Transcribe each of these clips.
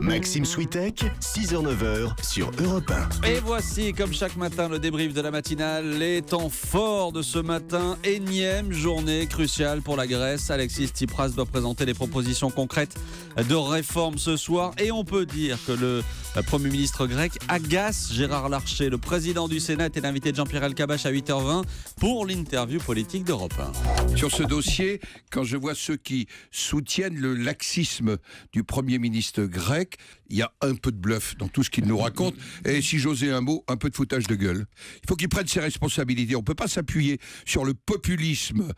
Maxime Switek, 6h-9h sur Europe 1. Et voici, comme chaque matin, le débrief de la matinale. Les temps forts de ce matin, énième journée cruciale pour la Grèce. Alexis Tsipras doit présenter des propositions concrètes de réforme ce soir. Et on peut dire que le Premier ministre grec agace Gérard Larcher. Le président du Sénat est l'invité de Jean-Pierre Elkabbach à 8h20 pour l'interview politique d'Europe 1. Sur ce dossier, quand je vois ceux qui soutiennent le laxisme du Premier ministre grec, il y a un peu de bluff dans tout ce qu'il nous raconte. Et si j'osais un mot, un peu de foutage de gueule. Il faut qu'il prenne ses responsabilités. On ne peut pas s'appuyer sur le populisme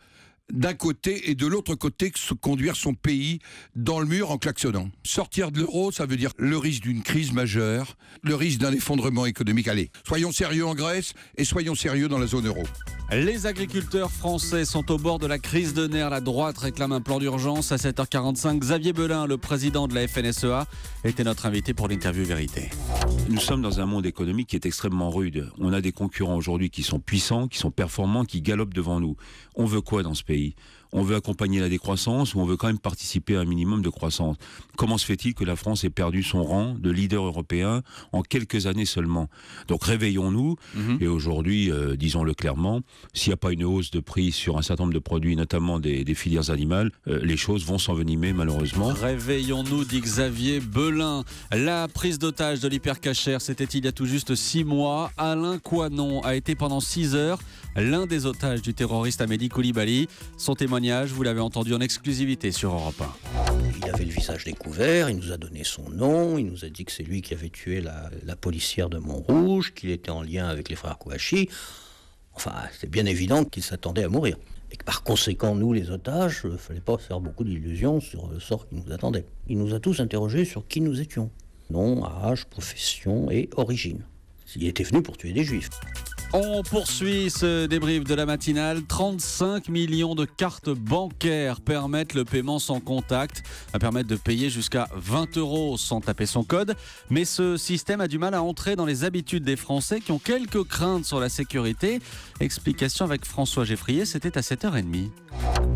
d'un côté et de l'autre côté se conduire son pays dans le mur en klaxonnant. Sortir de l'euro, ça veut dire le risque d'une crise majeure, le risque d'un effondrement économique. Allez, soyons sérieux en Grèce et soyons sérieux dans la zone euro. Les agriculteurs français sont au bord de la crise de nerfs. La droite réclame un plan d'urgence à 7h45. Xavier Belin, le président de la FNSEA, était notre invité pour l'interview Vérité. Nous sommes dans un monde économique qui est extrêmement rude. On a des concurrents aujourd'hui qui sont puissants, qui sont performants, qui galopent devant nous. On veut quoi dans ce pays ? On veut accompagner la décroissance ou on veut quand même participer à un minimum de croissance? Comment se fait-il que la France ait perdu son rang de leader européen en quelques années seulement? Donc réveillons-nous et aujourd'hui, disons-le clairement, s'il n'y a pas une hausse de prix sur un certain nombre de produits, notamment des filières animales, les choses vont s'envenimer malheureusement. Réveillons-nous, dit Xavier Belin. La prise d'otage de l'hypercachère, c'était il y a tout juste 6 mois. Alain Coinon a été pendant 6 heures l'un des otages du terroriste Amédi Koulibaly. Son témoignage, vous l'avez entendu en exclusivité sur Europe 1. Il avait le visage découvert, il nous a donné son nom, il nous a dit que c'est lui qui avait tué la policière de Montrouge, qu'il était en lien avec les frères Kouachi. Enfin, c'est bien évident qu'il s'attendait à mourir. Et que par conséquent, nous, les otages, il ne fallait pas faire beaucoup d'illusions sur le sort qui nous attendait. Il nous a tous interrogés sur qui nous étions. Nom, âge, profession et origine. Il était venu pour tuer des juifs. On poursuit ce débrief de la matinale. 35 millions de cartes bancaires permettent le paiement sans contact, permettent de payer jusqu'à 20 € sans taper son code. Mais ce système a du mal à entrer dans les habitudes des Français qui ont quelques craintes sur la sécurité. Explication avec François Geffrier, c'était à 7h30.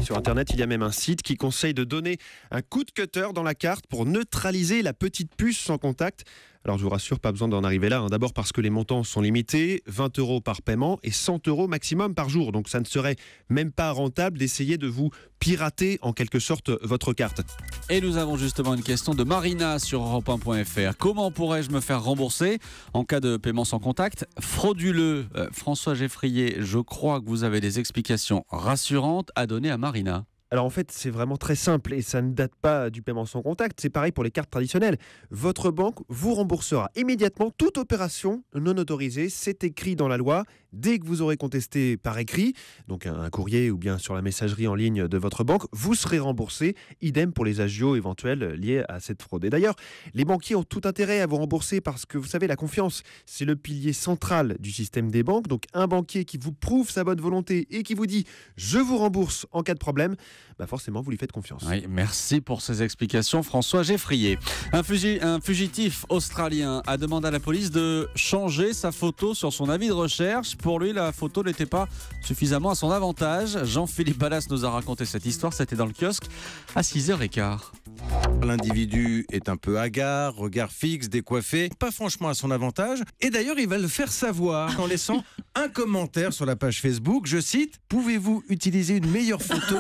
Sur Internet, il y a même un site qui conseille de donner un coup de cutter dans la carte pour neutraliser la petite puce sans contact. Alors je vous rassure, pas besoin d'en arriver là. D'abord parce que les montants sont limités, 20 € par paiement et 100 € maximum par jour. Donc ça ne serait même pas rentable d'essayer de vous pirater en quelque sorte votre carte. Et nous avons justement une question de Marina sur europe1.fr. Comment pourrais-je me faire rembourser en cas de paiement sans contact frauduleux? François Geffrier, je crois que vous avez des explications rassurantes à donner à Marina. Alors en fait, c'est vraiment très simple et ça ne date pas du paiement sans contact. C'est pareil pour les cartes traditionnelles. Votre banque vous remboursera immédiatement toute opération non autorisée. C'est écrit dans la loi. Dès que vous aurez contesté par écrit, donc un courrier ou bien sur la messagerie en ligne de votre banque, vous serez remboursé. Idem pour les agios éventuels liés à cette fraude. Et d'ailleurs, les banquiers ont tout intérêt à vous rembourser parce que vous savez, la confiance, c'est le pilier central du système des banques. Donc un banquier qui vous prouve sa bonne volonté et qui vous dit « je vous rembourse en cas de problème », forcément, vous lui faites confiance. Oui, merci pour ces explications, François Geffrier. Un fugitif australien a demandé à la police de changer sa photo sur son avis de recherche. Pour lui, la photo n'était pas suffisamment à son avantage. Jean-Philippe Ballas nous a raconté cette histoire. C'était dans le kiosque à 6h15. L'individu est un peu hagard, regard fixe, décoiffé, pas franchement à son avantage. Et d'ailleurs, il va le faire savoir en laissant un commentaire sur la page Facebook. Je cite, « Pouvez-vous utiliser une meilleure photo ?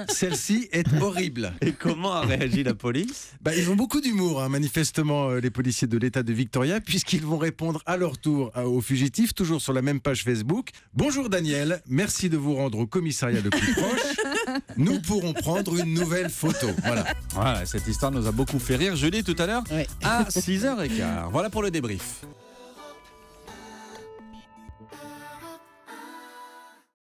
Celle-ci est horrible. » Et comment a réagi la police ? Ils ont beaucoup d'humour, manifestement, les policiers de l'État de Victoria, puisqu'ils vont répondre à leur tour aux fugitifs, toujours sur la même page Facebook. « Bonjour Daniel, merci de vous rendre au commissariat le plus proche. Nous pourrons prendre une nouvelle photo. » Voilà, cette histoire nous a beaucoup fait rire. Julie, tout à l'heure, oui. à 6h15. Voilà pour le débrief.